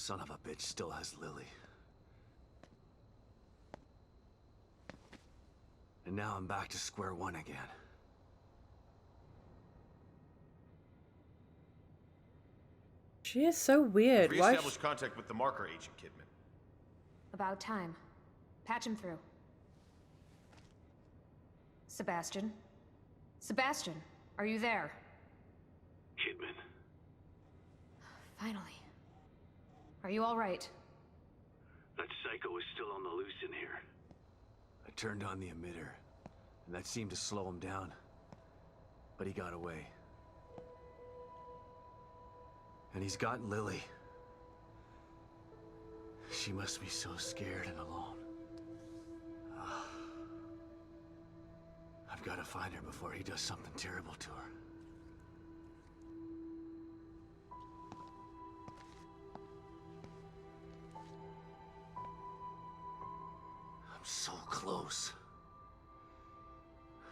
son of a bitch still has Lily. And now I'm back to square one again. She is so weird. We've reestablished contact with the marker agent, Kidman. About time. Patch him through. Sebastian? Sebastian, are you there? Kidman. Finally. Are you all right? That psycho is still on the loose in here. I turned on the emitter, and that seemed to slow him down. But he got away. And he's got Lily. She must be so scared and alone. I've got to find her before he does something terrible to her. I'm so close.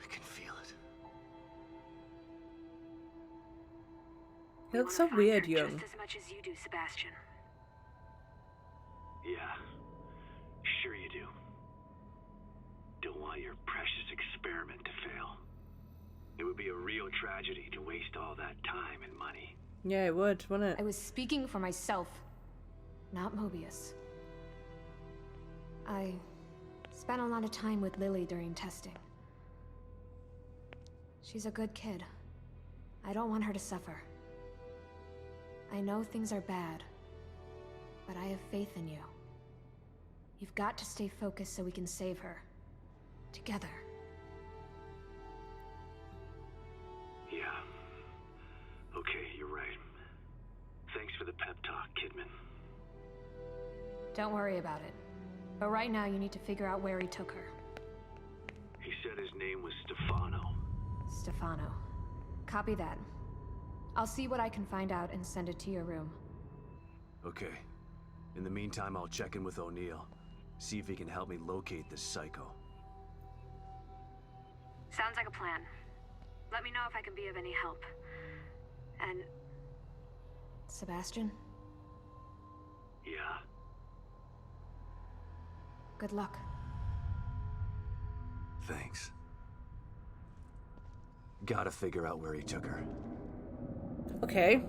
I can feel it. He looks so weird, young. Just as much as you do, Sebastian. Yeah, sure you do. Don't want your precious experiment to fail. It would be a real tragedy to waste all that time and money. Yeah, it would, wouldn't it? I was speaking for myself, not Mobius. I spent a lot of time with Lily during testing. She's a good kid. I don't want her to suffer. I know things are bad, but I have faith in you. You've got to stay focused so we can save her. Together. Yeah. Okay, you're right. Thanks for the pep talk, Kidman. Don't worry about it. But right now you need to figure out where he took her. He said his name was Stefano. Stefano. Copy that. I'll see what I can find out and send it to your room. Okay. In the meantime, I'll check in with O'Neill. See if he can help me locate this psycho. Sounds like a plan. Let me know if I can be of any help. And Sebastian? Yeah. Good luck. Thanks. Gotta figure out where he took her. Okay.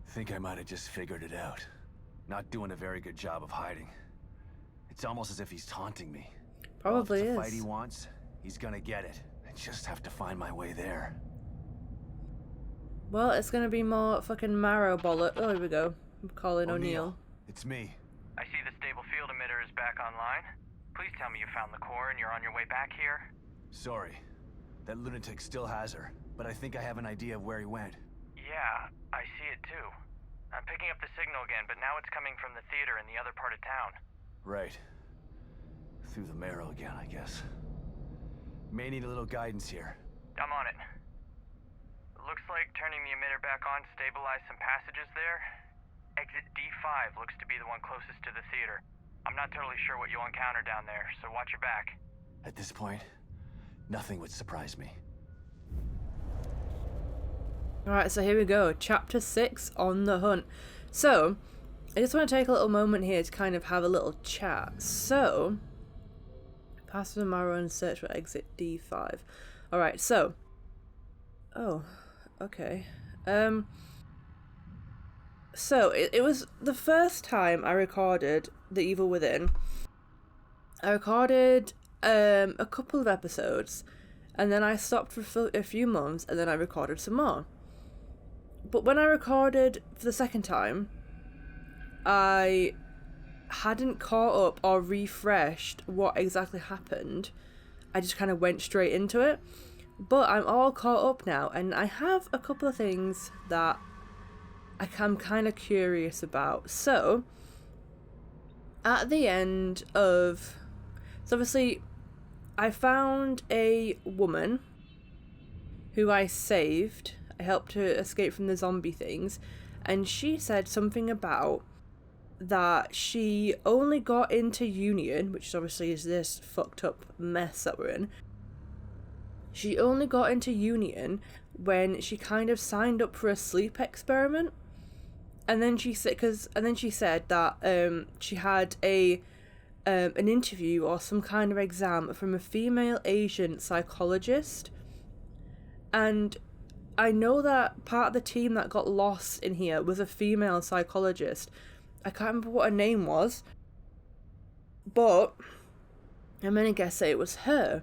Think I might have just figured it out. Not doing a very good job of hiding. It's almost as if he's taunting me. Probably if it's is. the fight he wants, he's gonna get it. I just have to find my way there. Well, it's gonna be more fucking Marrow bollock. Oh, here we go. I'm calling O'Neill. It's me. I see the stable field emitter is back online. Please tell me you found the core and you're on your way back here. Sorry. That lunatic still has her, but I think I have an idea of where he went. Yeah, I see it too. I'm picking up the signal again, but now it's coming from the theater in the other part of town. Right. Through the Marrow again, I guess. May need a little guidance here. I'm on it. Looks like turning the emitter back on stabilized some passages there. Exit D5 looks to be the one closest to the theater. I'm not totally sure what you'll encounter down there, so watch your back. At this point, nothing would surprise me. Alright, so here we go. Chapter 6, On the Hunt. So, I just want to take a little moment here to kind of have a little chat. So, pass the Marrow and search for exit D5. Alright, so. Oh, okay. So, it was the first time I recorded The Evil Within. I recorded a couple of episodes, and then I stopped for a few months, and then I recorded some more. But when I recorded for the second time, I hadn't caught up or refreshed what exactly happened. I just kind of went straight into it. But I'm all caught up now, and I have a couple of things that I'm kind of curious about. So, at the end of... So obviously, I found a woman who I saved. I helped her escape from the zombie things, and she said something about that she only got into Union, which obviously is this fucked up mess that we're in. She only got into Union when she kind of signed up for a sleep experiment. And then she said that she had an interview or some kind of exam from a female Asian psychologist. And I know that part of the team that got lost in here was a female psychologist. I can't remember what her name was, but I'm gonna guess that it was her.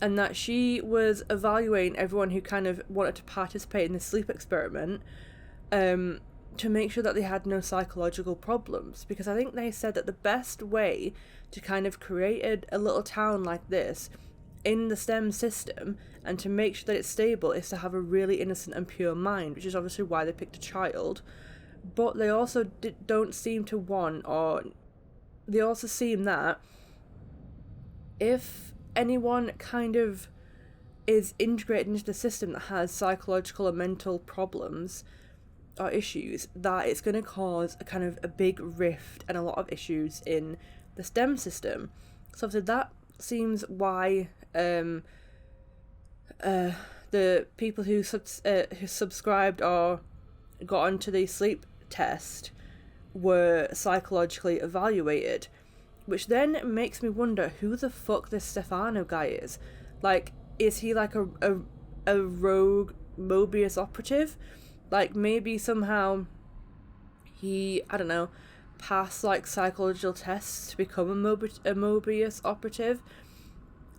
And that she was evaluating everyone who kind of wanted to participate in the sleep experiment, to make sure that they had no psychological problems. Because I think they said that the best way to kind of create a little town like this in the STEM system and to make sure that it's stable is to have a really innocent and pure mind, which is obviously why they picked a child. But they also don't seem to want, or they also seem that if anyone kind of is integrated into the system that has psychological or mental problems or issues, that it's going to cause a kind of a big rift and a lot of issues in the STEM system. So obviously that seems why the people who subscribed or got onto the sleep test were psychologically evaluated, which then makes me wonder who the fuck this Stefano guy is. Like, is he like a rogue Mobius operative? Like, maybe somehow he, I don't know, passed like psychological tests to become a Mobius operative,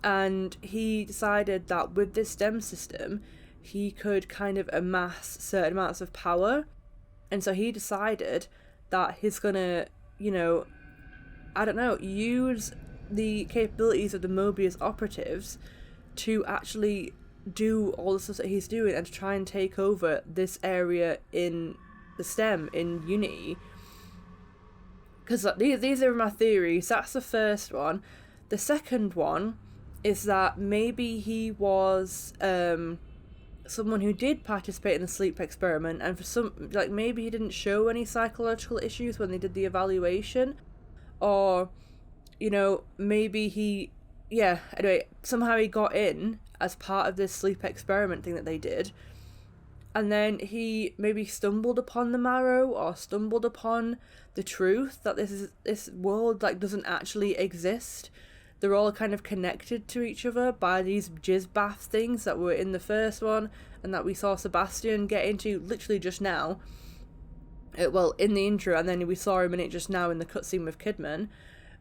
and he decided that with this STEM system he could kind of amass certain amounts of power, and so he decided that he's gonna, you know, I don't know, use the capabilities of the Mobius operatives to actually do all the stuff that he's doing and to try and take over this area in the STEM in Unity. Because these are my theories. That's the first one. The second one is that maybe he was someone who did participate in the sleep experiment, and for some, like, maybe he didn't show any psychological issues when they did the evaluation, or, you know, maybe anyway, somehow he got in as part of this sleep experiment thing that they did, and then he maybe stumbled upon the Marrow, or stumbled upon the truth that this world like doesn't actually exist. They're all kind of connected to each other by these jizz bath things that were in the first one, and that we saw Sebastian get into literally just now. In the intro, and then we saw him in it just now in the cutscene with Kidman.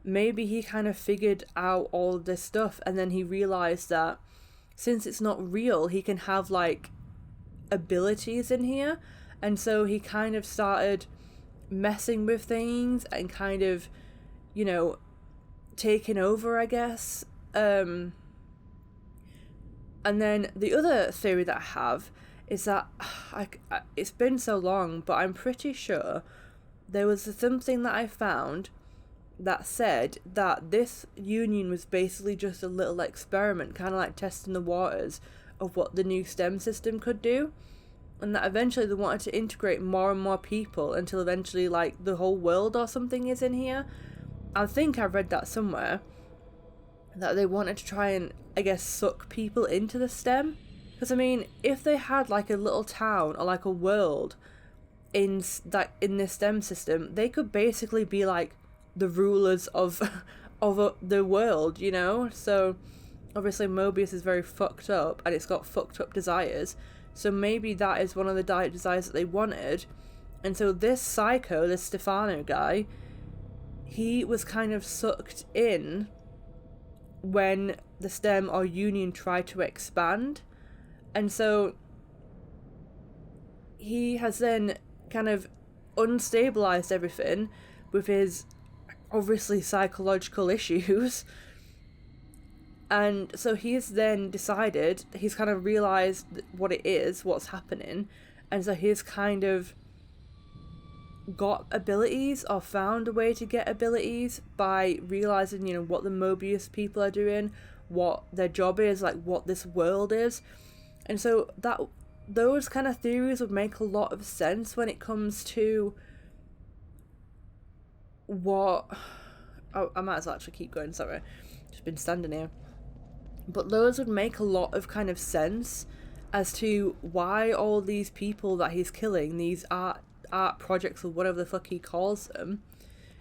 Maybe he kind of figured out all of this stuff, and then he realised that since it's not real, he can have like abilities in here, and so he kind of started messing with things and kind of, you know, taking over, I guess. And then the other theory that I have is that it's been so long, but I'm pretty sure there was something that I found that said that this union was basically just a little experiment, kind of like testing the waters of what the new STEM system could do, and that eventually they wanted to integrate more and more people until eventually like the whole world or something is in here. I think I read that somewhere, that they wanted to try and, I guess, suck people into the STEM. Because, I mean, if they had like a little town or like a world in this STEM system, they could basically be like the rulers of the world, you know? So obviously Mobius is very fucked up, and it's got fucked up desires, so maybe that is one of the desires that they wanted. And so this psycho, this Stefano guy, he was kind of sucked in when the STEM or Union tried to expand, and so he has then kind of unstabilized everything with his obviously psychological issues, and so he's then decided, he's kind of realized what it is, what's happening, and so he's kind of got abilities, or found a way to get abilities by realizing, you know, what the Mobius people are doing, what their job is, like what this world is. And so that those kind of theories would make a lot of sense when it comes to what... Oh, I might as well actually keep going, sorry. Just been standing here. But those would make a lot of kind of sense as to why all these people that he's killing, these art projects or whatever the fuck he calls them,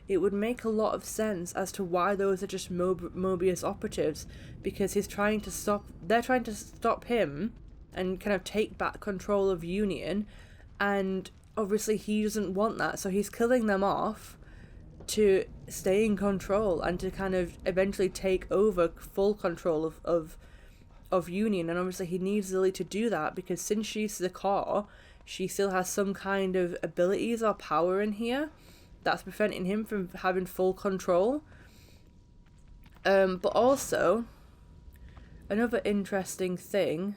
it would make a lot of sense as to why those are just Mobius operatives, because they're trying to stop him and kind of take back control of Union, and obviously he doesn't want that, so he's killing them off to stay in control and to kind of eventually take over full control of Union. And obviously he needs Lily to do that, because since she's the core, she still has some kind of abilities or power in here that's preventing him from having full control. But also, another interesting thing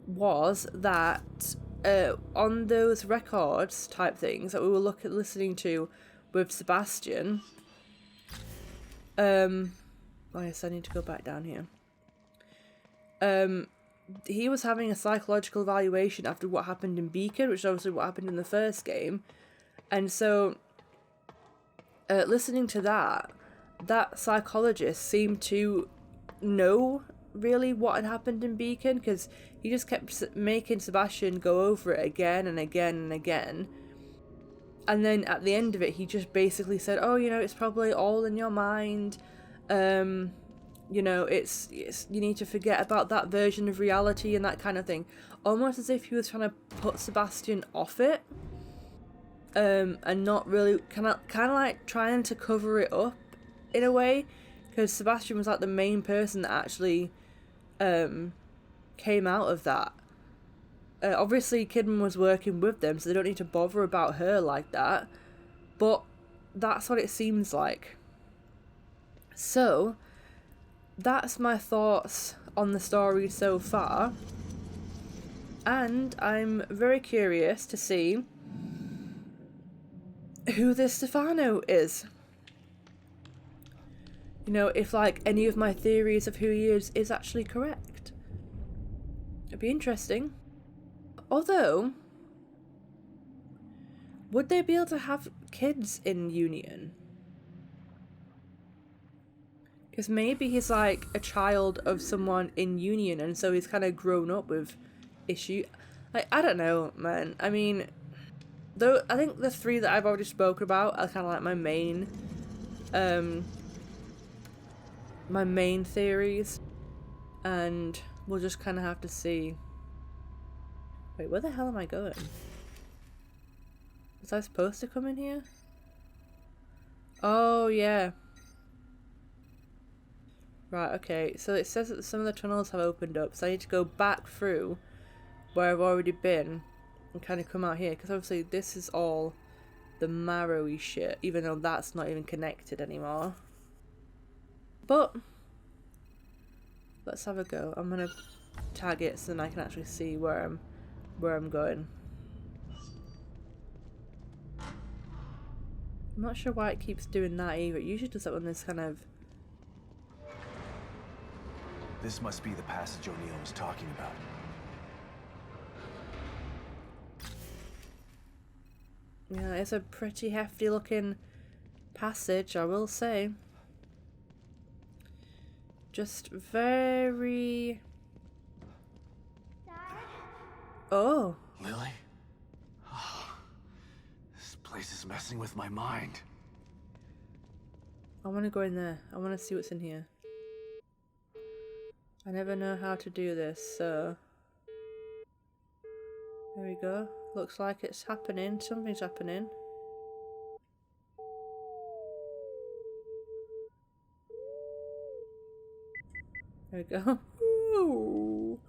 was that on those records type things that we were listening to with Sebastian, oh yes, I need to go back down here. He was having a psychological evaluation after what happened in Beacon, which is obviously what happened in the first game. And so, listening to that psychologist seemed to know really what had happened in Beacon, because he just kept making Sebastian go over it again and again and again. And then at the end of it, he just basically said, oh, you know, it's probably all in your mind. You know, it's you need to forget about that version of reality and that kind of thing. Almost as if he was trying to put Sebastian off it. And not really, kind of like trying to cover it up in a way. Because Sebastian was like the main person that actually came out of that. Obviously, Kidman was working with them, so they don't need to bother about her like that. But that's what it seems like. So, that's my thoughts on the story so far. And I'm very curious to see who this Stefano is. You know, if like any of my theories of who he is actually correct. It'd be interesting. Although, would they be able to have kids in Union? Because maybe he's like a child of someone in Union, and so he's kind of grown up with issue. Like, I don't know, man. I mean, though I think the three that I've already spoken about are kind of like my main theories, and we'll just kind of have to see. Wait, where the hell am I going? Was I supposed to come in here? Oh, yeah. Right, okay. So it says that some of the tunnels have opened up, so I need to go back through where I've already been and kind of come out here, because obviously this is all the Marrow I shit, even though that's not even connected anymore. But let's have a go. I'm gonna tag it so then I can actually see where I'm going. I'm not sure why it keeps doing that either. It usually does that when there's kind of... This must be the passage O'Neill was talking about. Yeah, it's a pretty hefty looking passage, I will say. Just very... Oh. Lily? Oh, this place is messing with my mind. I want to go in there. I want to see what's in here. I never know how to do this, so... There we go. Looks like it's happening. Something's happening. There we go. Ooh.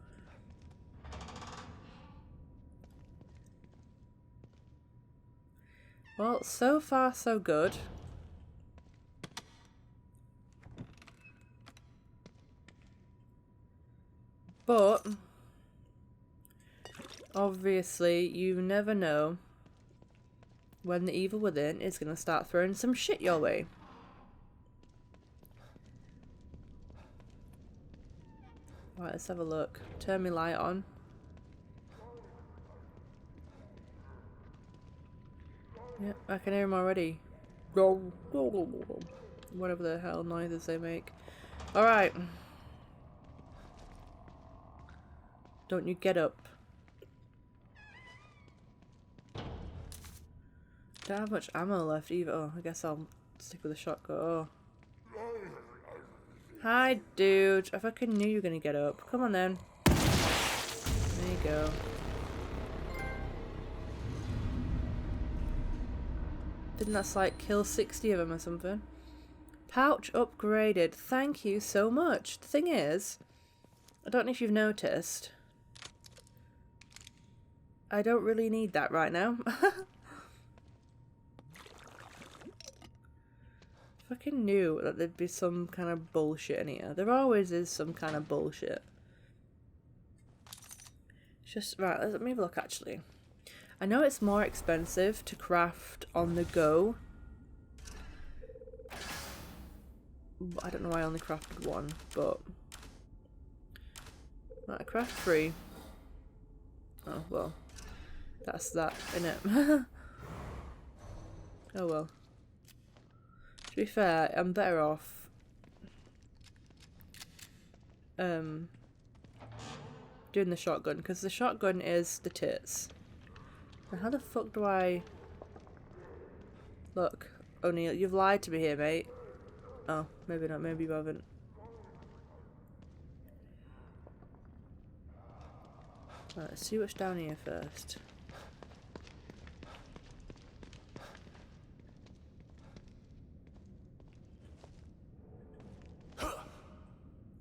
Well, so far so good. But obviously you never know when the evil within is going to start throwing some shit your way. Right, let's have a look. Turn my light on. Yep, I can hear him already. Whatever the hell noises they make. Alright. Don't you get up. don't have much ammo left either. Oh, I guess I'll stick with a shotgun. Oh. Hi, dude. I fucking knew you were gonna get up. Come on then. There you go. Didn't that like kill 60 of them or something? Pouch upgraded. Thank you so much. The thing is, I don't know if you've noticed, I don't really need that right now. Fucking knew that there'd be some kind of bullshit in here. There always is some kind of bullshit. It's just, right, let me have a look actually. I know it's more expensive to craft on the go. I don't know why I only crafted one, but... Right, I craft 3. Oh, well. That's that, innit? Oh well. To be fair, I'm better off doing the shotgun, because the shotgun is the tits. Now how the fuck do I... Look, O'Neill, you've lied to me here, mate. Oh, maybe not, maybe you haven't. Right, let's see what's down here first.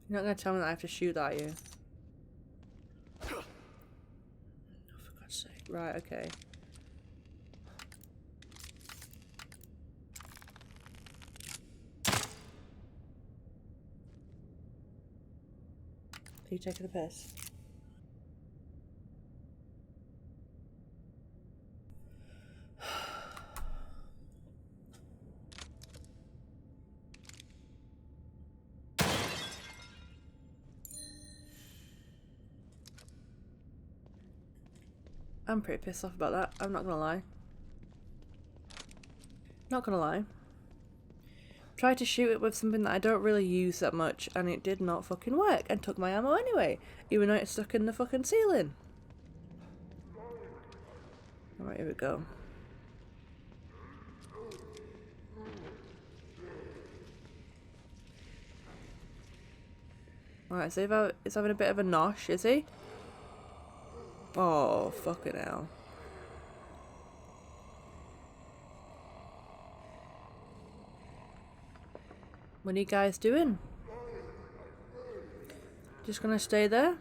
You're not going to tell me that I have to shoot at you? Oh, for God's sake. Right, okay. Are you taking a piss? I'm pretty pissed off about that, I'm not gonna lie. Not gonna lie. Tried to shoot it with something that I don't really use that much and it did not fucking work and took my ammo anyway, even though it's stuck in the fucking ceiling. Alright, here we go. Alright, so he's having a bit of a nosh, is he? Oh, fucking hell. What are you guys doing? Just gonna stay there?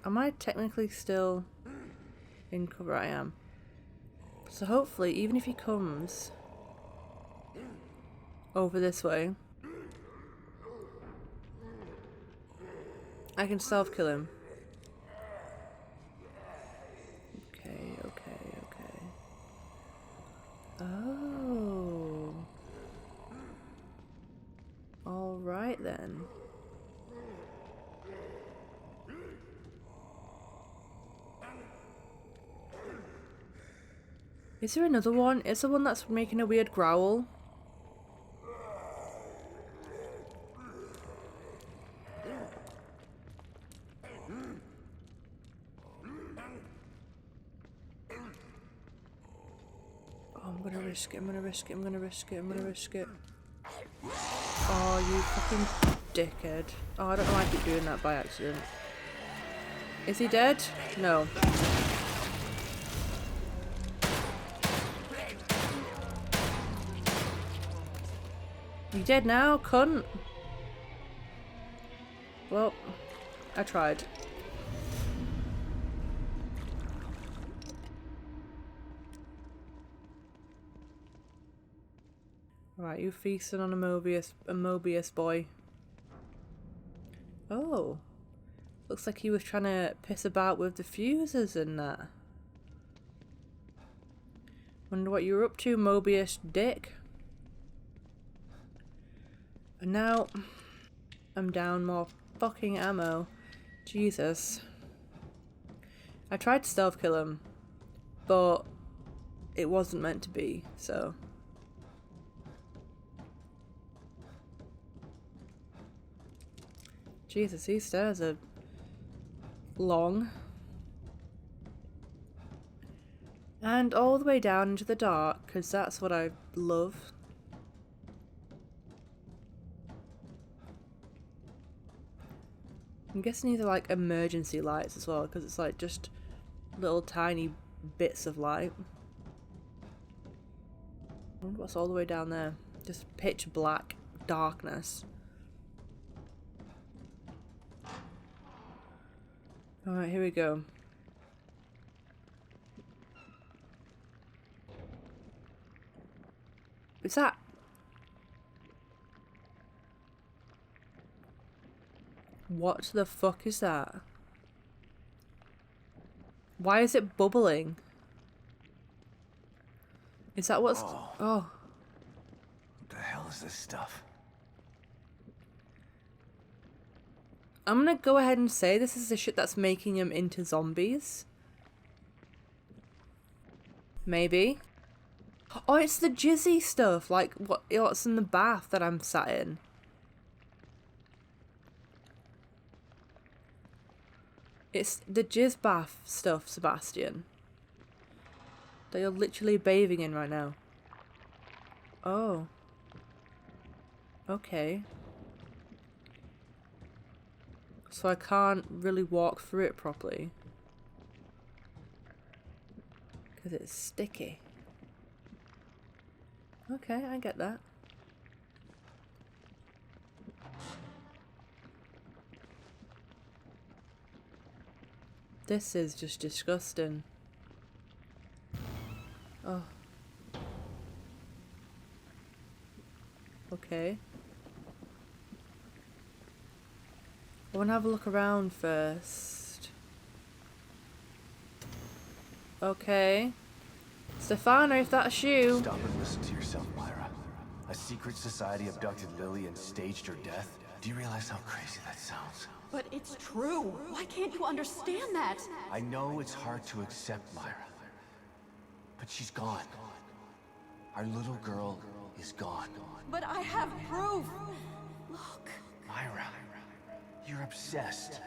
Am I technically still in cover? I am. So hopefully, even if he comes over this way, I can self-kill him. Okay, okay, okay. Oh. Alright then. Is there another one? Is there one that's making a weird growl? I'm gonna risk it, I'm gonna risk it, I'm gonna risk it, I'm gonna risk it. Oh, you fucking dickhead. Oh, I don't know why I keep doing that by accident. Is he dead? No. You dead now, cunt? Well, I tried. Right, you feasting on a Mobius boy. Oh. Looks like he was trying to piss about with the fuses and that. Wonder what you were up to, Mobius dick. And now I'm down more fucking ammo. Jesus. I tried to stealth kill him, but it wasn't meant to be, so. Jesus, these stairs are long. And all the way down into the dark, because that's what I love. I'm guessing these are like emergency lights as well, because it's like just little tiny bits of light. I wonder what's all the way down there. Just pitch black darkness. Alright, here we go. Is that... What the fuck is that? Why is it bubbling? Is that what's... Oh. What the hell is this stuff? I'm gonna go ahead and say this is the shit that's making them into zombies. Maybe. Oh, it's the jizzy stuff, like what's in the bath that I'm sat in. It's the jizz bath stuff, Sebastian. That you're literally bathing in right now. Oh. Okay. So I can't really walk through it properly. Because it's sticky. Okay, I get that. This is just disgusting. Oh. Okay. I want to have a look around first. Okay. Stefano, if that's you. Stop and listen to yourself, Myra. A secret society abducted Lily and staged her death? Do you realize how crazy that sounds? But it's true. Why can't you understand that? I know it's hard to accept, Myra. But she's gone. Our little girl is gone. But I have proof. Look. Myra, you're obsessed.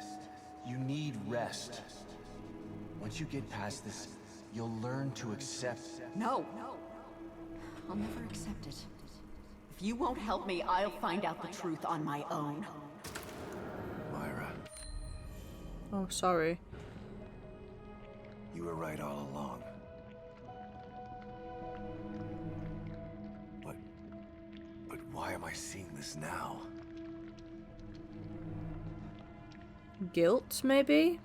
You need rest. Once you get past this, you'll learn to accept. No. I'll never accept it. If you won't help me, I'll find out the truth on my own. Myra, Oh, sorry. you were right all along. But why am I seeing this now? Guilt, maybe?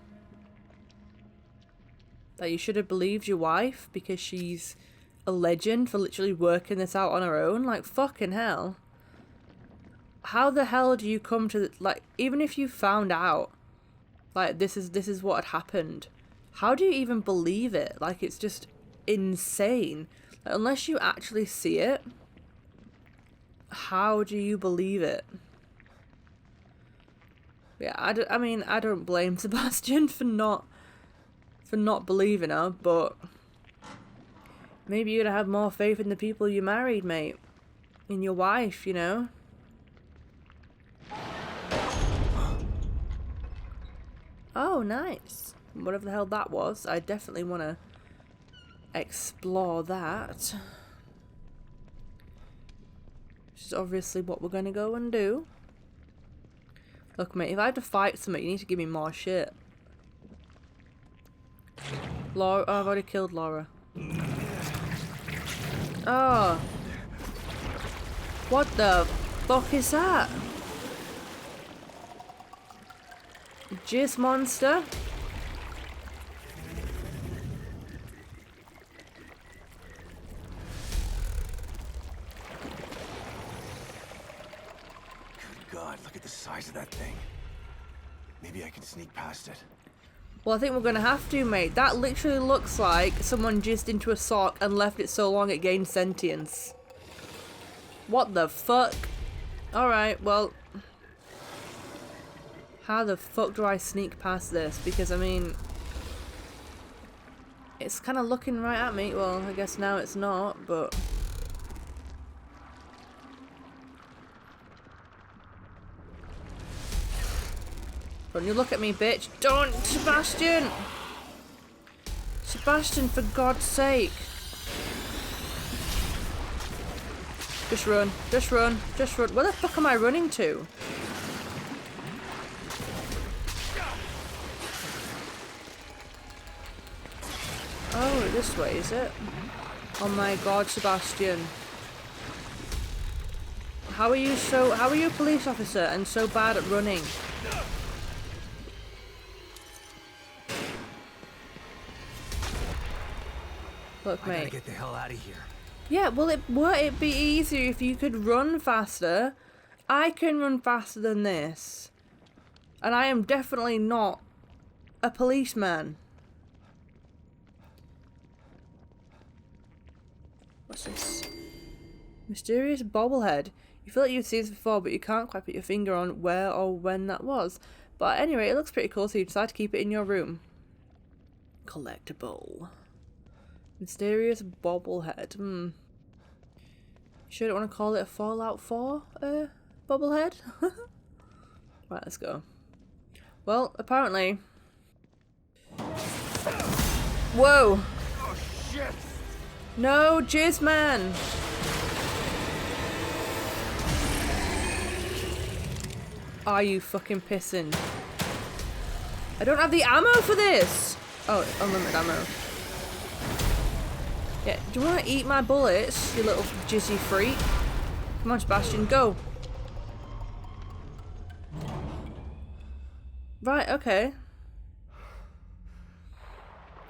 That you should have believed your wife because she's a legend for literally working this out on her own? Like, fucking hell. How the hell do you come to, like, even if you found out, like, this is what had happened, how do you even believe it? Like, it's just insane. Like, unless you actually see it, how do you believe it? Yeah, I mean, I don't blame Sebastian for not believing her, but maybe you'd have more faith in the people you married, mate. In your wife, you know? Oh, nice. Whatever the hell that was, I definitely want to explore that. Which is obviously what we're going to go and do. Look, mate, if I have to fight something, you need to give me more shit. Laura, oh, I've already killed Laura. Oh. What the fuck is that? Jizz monster? Good God, look at the size of that thing. Maybe I can sneak past it. Well, I think we're gonna have to, mate. That literally looks like someone jizzed into a sock and left it so long it gained sentience. What the fuck? Alright, well... How the fuck do I sneak past this? Because, I mean... It's kind of looking right at me. Well, I guess now it's not, but... Don't you look at me, bitch. Don't, Sebastian! Sebastian, for God's sake. Just run, just run, just run. Where the fuck am I running to? Oh, this way, is it? Oh my God, Sebastian. How are you a police officer and so bad at running? Look, mate. I gotta get the hell out of here. Yeah, well, would it be easier if you could run faster? I can run faster than this. And I am definitely not a policeman. What's this? Mysterious bobblehead. You feel like you've seen this before, but you can't quite put your finger on where or when that was. But anyway, it looks pretty cool, so you decide to keep it in your room. Collectible. Mysterious bobblehead. Sure don't want to call it a Fallout 4 bobblehead? Right, let's go. Well, apparently... Whoa! Oh, shit! No, Jizz man! Are you fucking pissing? I don't have the ammo for this! Oh, unlimited ammo. Yeah, do you want to eat my bullets, you little jizzy freak? Come on, Sebastian, go! Right, okay.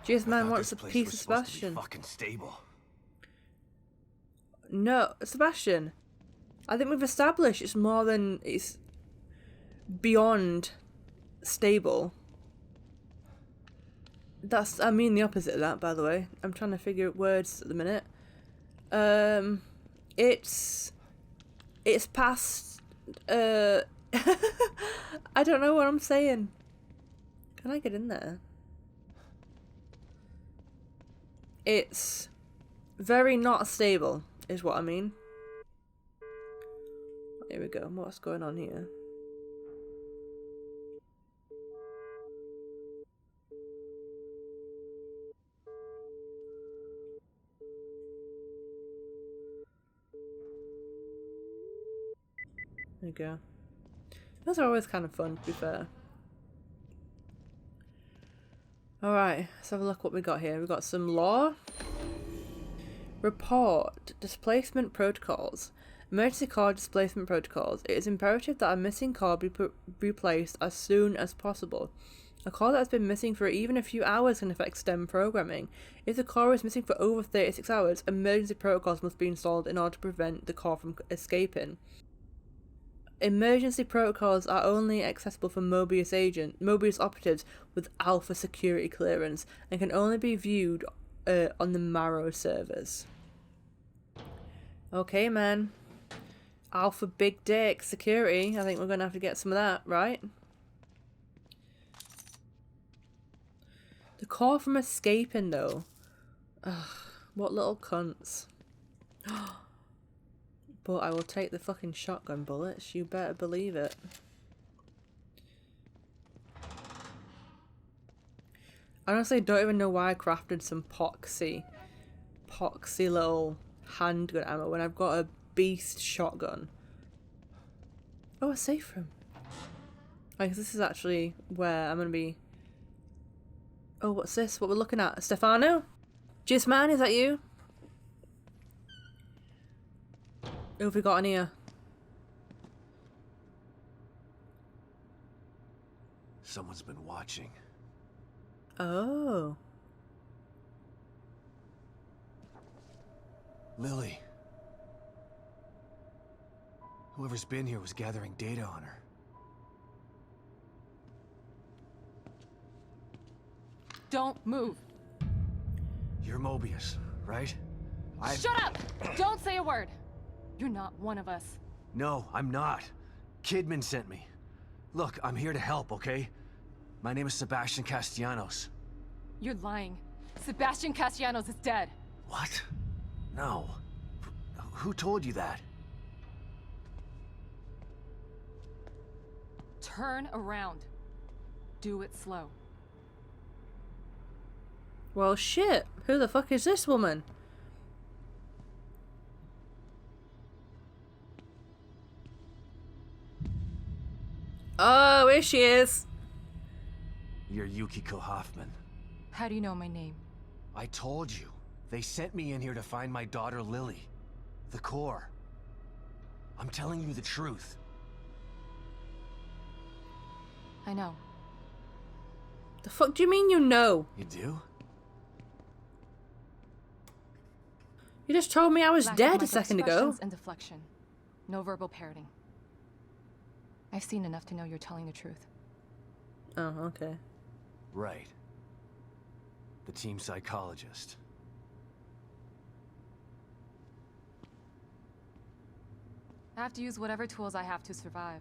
Jizz man wants a piece of Sebastian. Fucking stable. No, Sebastian. I think we've established it's more than it's beyond stable. I mean the opposite of that, by the way. I'm trying to figure out words at the minute. It's past, I don't know what I'm saying. Can I get in there? It's very not stable, is what I mean. Here we go. What's going on here? There you go. Those are always kind of fun, to be fair. Alright, let's have a look what we got here. We got some lore. Report. Displacement protocols. Emergency core displacement protocols. It is imperative that a missing core be replaced as soon as possible. A core that has been missing for even a few hours can affect STEM programming. If the core is missing for over 36 hours, emergency protocols must be installed in order to prevent the core from escaping. Emergency protocols are only accessible for Mobius operatives with alpha security clearance and can only be viewed on the Marrow servers. Okay, man. Alpha big dick security. I think we're gonna have to get some of that, right? The core from escaping, though. Ugh, what little cunts. But I will take the fucking shotgun bullets, you better believe it. I honestly don't even know why I crafted some poxy little handgun ammo when I've got a beast shotgun. Oh, a safe room. I guess this is actually where I'm gonna be. Oh, what's this? What we're looking at? Stefano? Jizz man, is that you? Who have we got in here? Someone's been watching. Oh. Lily. Whoever's been here was gathering data on her. Don't move. You're Mobius, right? Shut up! Don't say a word. You're not one of us. No, I'm not. Kidman sent me. Look, I'm here to help, okay? My name is Sebastian Castellanos. You're lying. Sebastian Castellanos is dead. What? No. Who told you that? Turn around. Do it slow. Well, shit. Who the fuck is this woman? Oh, here she is. You're Yukiko Hoffman. How do you know my name? I told you. They sent me in here to find my daughter Lily. The core. I'm telling you the truth. I know. The fuck do you mean you know? You do? You just told me I was Lack of dead a second ago. microexpressions and deflection. No verbal parroting. I've seen enough to know you're telling the truth. Oh, okay. Right. The team psychologist. I have to use whatever tools I have to survive.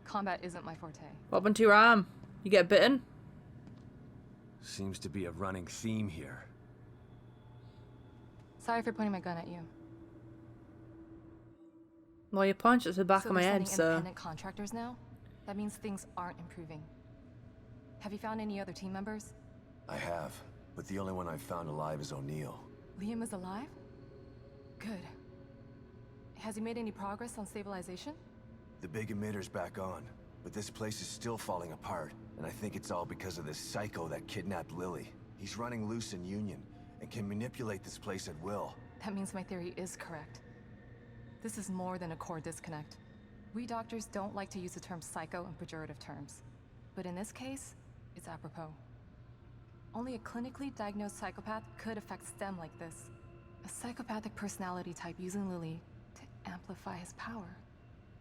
Combat isn't my forte. What happened to your arm? You get bitten? Seems to be a running theme here. Sorry for pointing my gun at you. Well, you punched at the back So of my they're head, sending so... independent contractors now? That means things aren't improving. Have you found any other team members? I have, but the only one I've found alive is O'Neill. Liam is alive? Good. Has he made any progress on stabilization? The big emitter's back on, but this place is still falling apart, and I think it's all because of this psycho that kidnapped Lily. He's running loose in Union, and can manipulate this place at will. That means my theory is correct. This is more than a core disconnect. We doctors don't like to use the term psycho in pejorative terms, but in this case, it's apropos. Only a clinically diagnosed psychopath could affect STEM like this. A psychopathic personality type using Lily to amplify his power.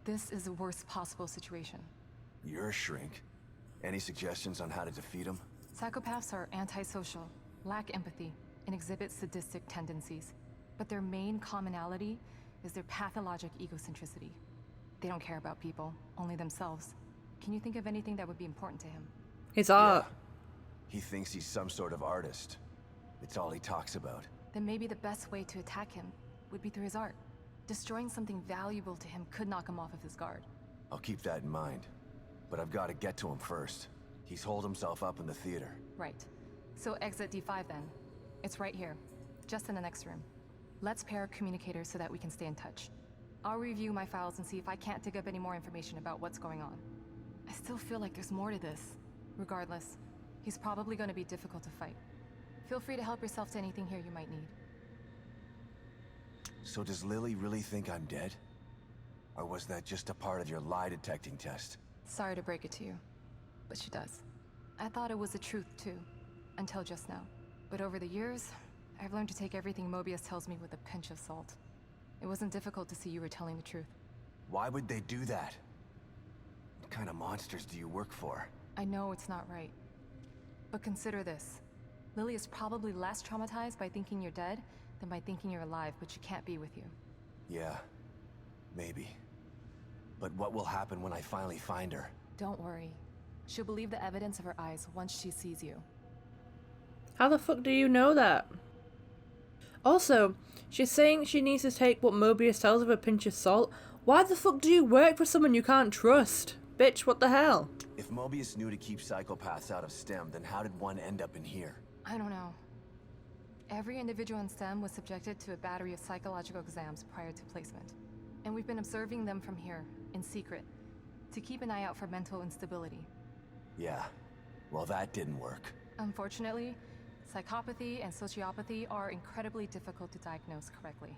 This is the worst possible situation. You're a shrink. Any suggestions on how to defeat him? Psychopaths are antisocial, lack empathy, and exhibit sadistic tendencies. But their main commonality is their pathologic egocentricity. They don't care about people, only themselves. Can you think of anything that would be important to him? His art. Yeah. He thinks he's some sort of artist. It's all he talks about. Then maybe the best way to attack him would be through his art. Destroying something valuable to him could knock him off of his guard. I'll keep that in mind. But I've got to get to him first. He's holed himself up in the theater. Right. So exit D5 then. It's right here, just in the next room. Let's pair communicators so that we can stay in touch. I'll review my files and see if I can't dig up any more information about what's going on. I still feel like there's more to this. Regardless, he's probably going to be difficult to fight. Feel free to help yourself to anything here you might need. So does Lily really think I'm dead? Or was that just a part of your lie detecting test? Sorry to break it to you, but she does. I thought it was the truth too, until just now. But over the years, I've learned to take everything Mobius tells me with a pinch of salt. It wasn't difficult to see you were telling the truth. Why would they do that? What kind of monsters do you work for? I know it's not right. But consider this. Lily is probably less traumatized by thinking you're dead than by thinking you're alive, but she can't be with you. Yeah, maybe. But what will happen when I finally find her? Don't worry. She'll believe the evidence of her eyes once she sees you. How the fuck do you know that? Also, she's saying she needs to take what Mobius tells her with a pinch of salt. Why the fuck do you work for someone you can't trust? Bitch, what the hell? If Mobius knew to keep psychopaths out of STEM, then how did one end up in here? I don't know. Every individual in STEM was subjected to a battery of psychological exams prior to placement. And we've been observing them from here, in secret, to keep an eye out for mental instability. Yeah, well that didn't work. Unfortunately, psychopathy and sociopathy are incredibly difficult to diagnose correctly.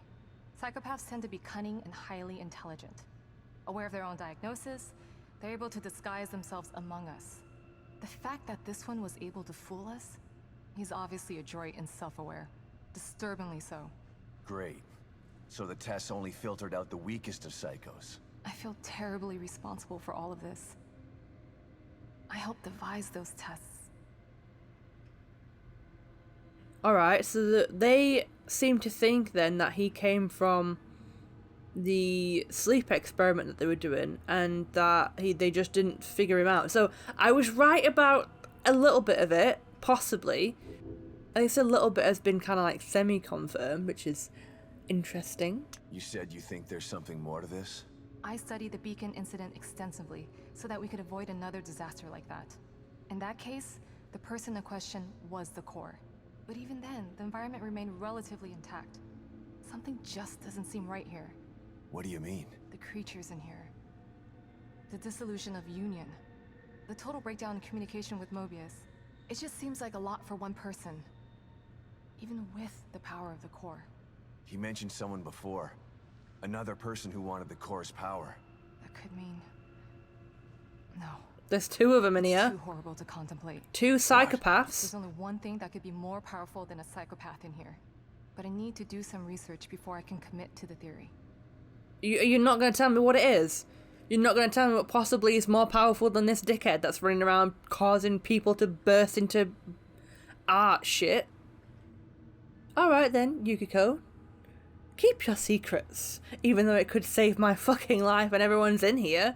Psychopaths tend to be cunning and highly intelligent. Aware of their own diagnosis, they're able to disguise themselves among us. The fact that this one was able to fool us, he's obviously adroit and self-aware. Disturbingly so. Great. So the tests only filtered out the weakest of psychos. I feel terribly responsible for all of this. I helped devise those tests. Alright, so they seem to think then that he came from the sleep experiment that they were doing, and that they just didn't figure him out. So I was right about a little bit of it, possibly. At least a little bit has been kind of like semi-confirmed, which is interesting. You said you think there's something more to this? I studied the beacon incident extensively so that we could avoid another disaster like that. In that case, the person in question was the core. But even then, the environment remained relatively intact. Something just doesn't seem right here. What do you mean? The creatures in here. The dissolution of Union. The total breakdown in communication with Mobius. It just seems like a lot for one person. Even with the power of the core. He mentioned someone before. Another person who wanted the core's power. That could mean... No. There's two of them in It's here. too horrible to contemplate. Two psychopaths. There's only one thing that could be more powerful than a psychopath in here. But I need to do some research before I can commit to the theory. You're not going to tell me what it is? You're not going to tell me what possibly is more powerful than this dickhead that's running around causing people to burst into art shit? Alright then, Yukiko. Keep your secrets, even though it could save my fucking life and everyone's in here.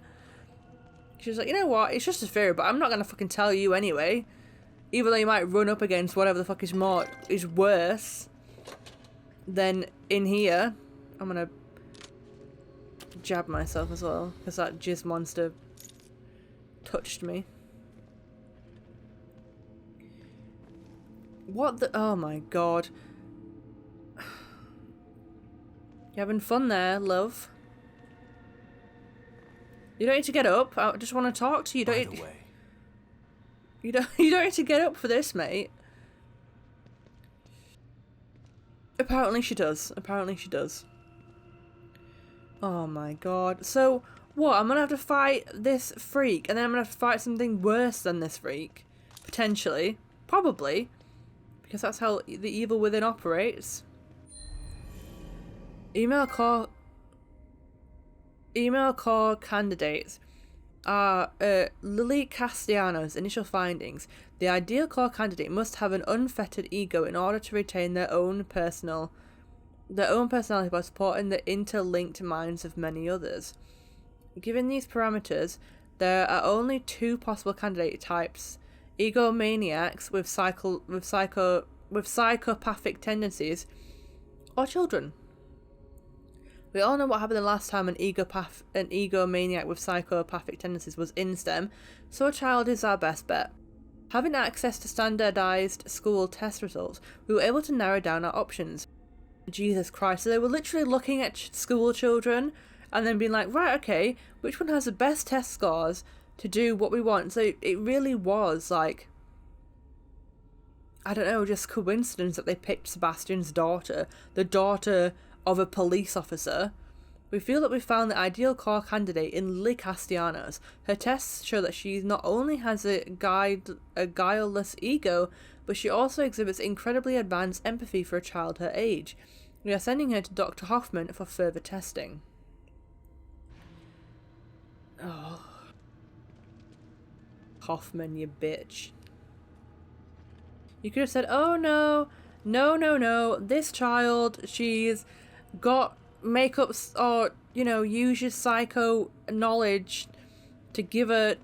She's like, you know what, it's just a theory, but I'm not going to fucking tell you anyway. Even though you might run up against whatever the fuck is worse than in here. I'm going to jab myself as well, because that Jizz monster touched me. What the... Oh my god. You having fun there, love? You don't need to get up. I just want to talk to you. By the way. You don't need to get up for this, mate. Apparently she does. Apparently she does. Oh my god. So, what? I'm gonna have to fight this freak, and then I'm gonna have to fight something worse than this freak. Potentially. Probably. Because that's how the evil within operates. Email core candidates are Lily Castellanos' initial findings. The ideal core candidate must have an unfettered ego in order to retain their own personality by supporting the interlinked minds of many others. Given these parameters, there are only two possible candidate types: egomaniacs with psychopathic tendencies, or children. We all know what happened the last time an egomaniac with psychopathic tendencies was in STEM, so a child is our best bet. Having access to standardized school test results, we were able to narrow down our options. Jesus Christ, so they were literally looking at school children and then being like, right, okay, which one has the best test scores to do what we want? So it really was like, I don't know, just coincidence that they picked Sebastian's daughter, the daughter of a police officer. We feel that we found the ideal core candidate in Lily Castellanos. Her tests show that she not only has a guileless ego, but she also exhibits incredibly advanced empathy for a child her age. We are sending her to Dr. Hoffman for further testing. Oh. Hoffman, you bitch. You could have said, oh no, this child, she's got makeups, or, you know, use your psycho knowledge to give her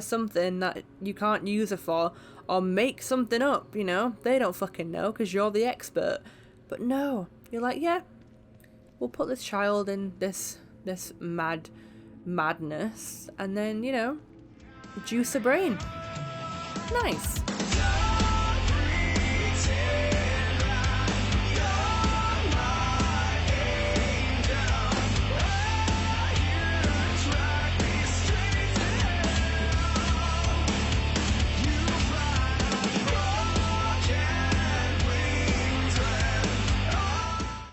something that you can't use her for, or make something up, you know. They don't fucking know because you're the expert. But no, you're like, yeah, we'll put this child in this madness and then, you know, juice her brain. Nice.